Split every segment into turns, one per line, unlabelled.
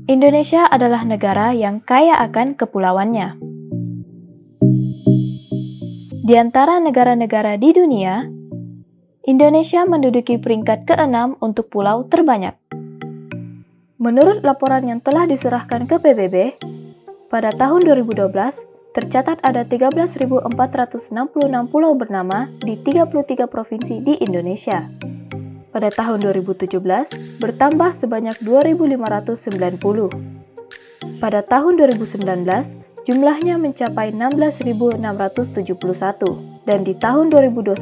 Indonesia adalah negara yang kaya akan kepulauannya. Di antara negara-negara di dunia, Indonesia menduduki peringkat ke-6 untuk pulau terbanyak. Menurut laporan yang telah diserahkan ke PBB, pada tahun 2012 tercatat ada 13.466 pulau bernama di 33 provinsi di Indonesia. Pada tahun 2017 bertambah sebanyak 2.590. Pada tahun 2019 jumlahnya mencapai 16.671 dan di tahun 2021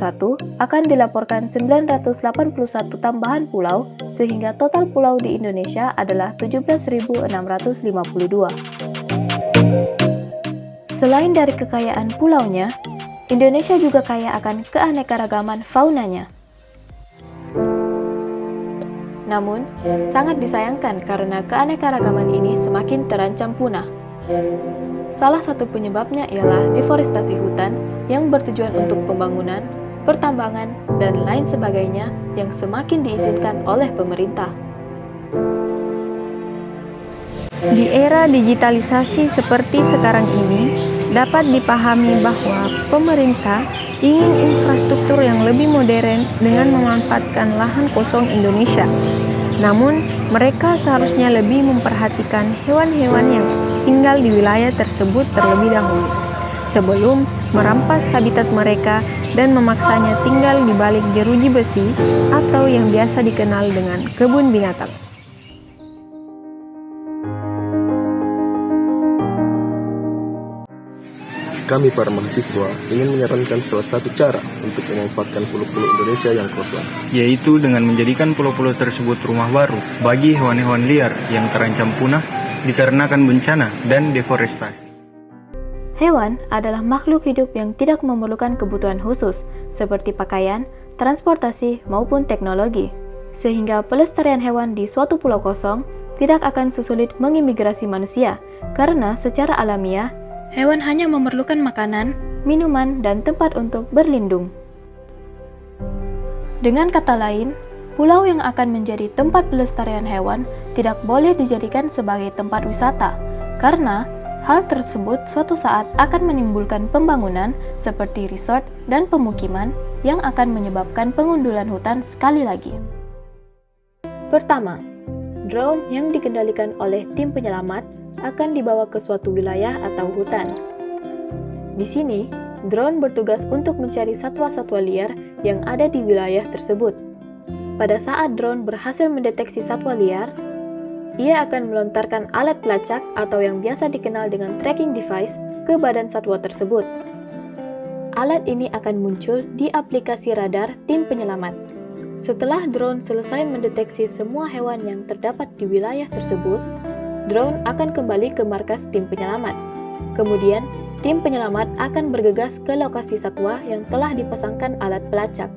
akan dilaporkan 981 tambahan pulau sehingga total pulau di Indonesia adalah 17.652. Selain dari kekayaan pulaunya, Indonesia juga kaya akan keanekaragaman faunanya. Namun, sangat disayangkan karena keanekaragaman ini semakin terancam punah. Salah satu penyebabnya ialah deforestasi hutan yang bertujuan untuk pembangunan, pertambangan, dan lain sebagainya yang semakin diizinkan oleh pemerintah.
Di era digitalisasi seperti sekarang ini, dapat dipahami bahwa pemerintah ingin infrastruktur yang lebih modern dengan memanfaatkan lahan kosong Indonesia. Namun, mereka seharusnya lebih memperhatikan hewan-hewan yang tinggal di wilayah tersebut terlebih dahulu, sebelum merampas habitat mereka dan memaksanya tinggal di balik jeruji besi atau yang biasa dikenal dengan kebun binatang.
Kami para mahasiswa ingin menyarankan salah satu cara untuk memanfaatkan pulau-pulau Indonesia yang kosong,
yaitu dengan menjadikan pulau-pulau tersebut rumah baru bagi hewan-hewan liar yang terancam punah dikarenakan bencana dan deforestasi.
Hewan adalah makhluk hidup yang tidak memerlukan kebutuhan khusus seperti pakaian, transportasi, maupun teknologi, sehingga pelestarian hewan di suatu pulau kosong tidak akan sesulit mengimigrasi manusia karena secara alamiah hewan hanya memerlukan makanan, minuman, dan tempat untuk berlindung. Dengan kata lain, pulau yang akan menjadi tempat pelestarian hewan tidak boleh dijadikan sebagai tempat wisata, karena hal tersebut suatu saat akan menimbulkan pembangunan seperti resort dan pemukiman yang akan menyebabkan pengundulan hutan sekali lagi. Pertama, drone yang dikendalikan oleh tim penyelamat akan dibawa ke suatu wilayah atau hutan. Di sini, drone bertugas untuk mencari satwa-satwa liar yang ada di wilayah tersebut. Pada saat drone berhasil mendeteksi satwa liar, ia akan melontarkan alat pelacak atau yang biasa dikenal dengan tracking device ke badan satwa tersebut. Alat ini akan muncul di aplikasi radar tim penyelamat. Setelah drone selesai mendeteksi semua hewan yang terdapat di wilayah tersebut, drone akan kembali ke markas tim penyelamat. Kemudian, tim penyelamat akan bergegas ke lokasi satwa yang telah dipasangkan alat pelacak.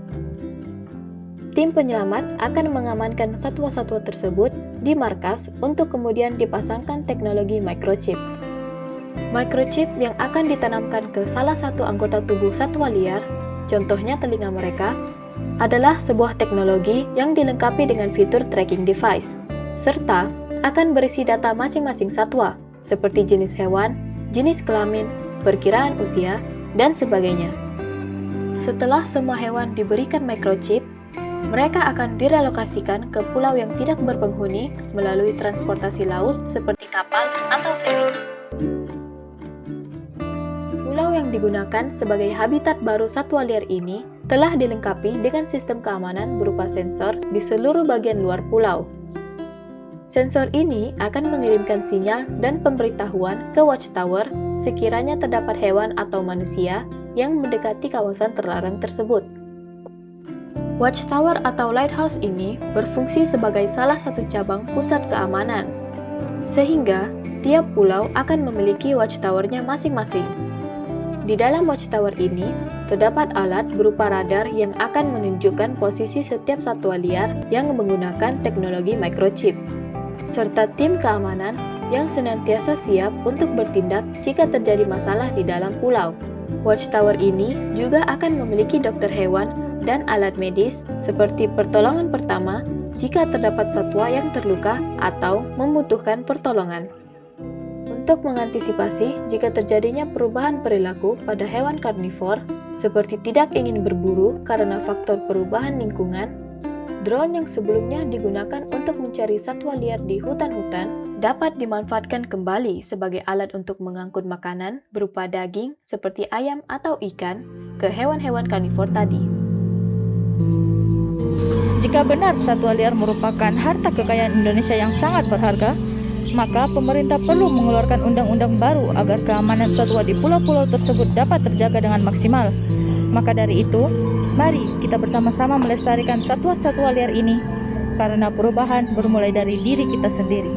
Tim penyelamat akan mengamankan satwa-satwa tersebut di markas untuk kemudian dipasangkan teknologi microchip. Microchip yang akan ditanamkan ke salah satu anggota tubuh satwa liar, contohnya telinga mereka, adalah sebuah teknologi yang dilengkapi dengan fitur tracking device, serta akan berisi data masing-masing satwa, seperti jenis hewan, jenis kelamin, perkiraan usia, dan sebagainya. Setelah semua hewan diberikan microchip, mereka akan direlokasikan ke pulau yang tidak berpenghuni melalui transportasi laut seperti kapal atau feri. Pulau yang digunakan sebagai habitat baru satwa liar ini telah dilengkapi dengan sistem keamanan berupa sensor di seluruh bagian luar pulau. Sensor ini akan mengirimkan sinyal dan pemberitahuan ke watchtower sekiranya terdapat hewan atau manusia yang mendekati kawasan terlarang tersebut. Watchtower atau lighthouse ini berfungsi sebagai salah satu cabang pusat keamanan, sehingga tiap pulau akan memiliki watchtowernya masing-masing. Di dalam watchtower ini, terdapat alat berupa radar yang akan menunjukkan posisi setiap satwa liar yang menggunakan teknologi microchip, serta tim keamanan yang senantiasa siap untuk bertindak jika terjadi masalah di dalam pulau. Watchtower ini juga akan memiliki dokter hewan dan alat medis seperti pertolongan pertama jika terdapat satwa yang terluka atau membutuhkan pertolongan. Untuk mengantisipasi jika terjadinya perubahan perilaku pada hewan karnivor, seperti tidak ingin berburu karena faktor perubahan lingkungan, drone yang sebelumnya digunakan untuk mencari satwa liar di hutan-hutan dapat dimanfaatkan kembali sebagai alat untuk mengangkut makanan berupa daging seperti ayam atau ikan ke hewan-hewan karnivor tadi.
Jika benar satwa liar merupakan harta kekayaan Indonesia yang sangat berharga, maka pemerintah perlu mengeluarkan undang-undang baru agar keamanan satwa di pulau-pulau tersebut dapat terjaga dengan maksimal. Maka dari itu, mari kita bersama-sama melestarikan satwa-satwa liar ini, karena perubahan bermulai dari diri kita sendiri.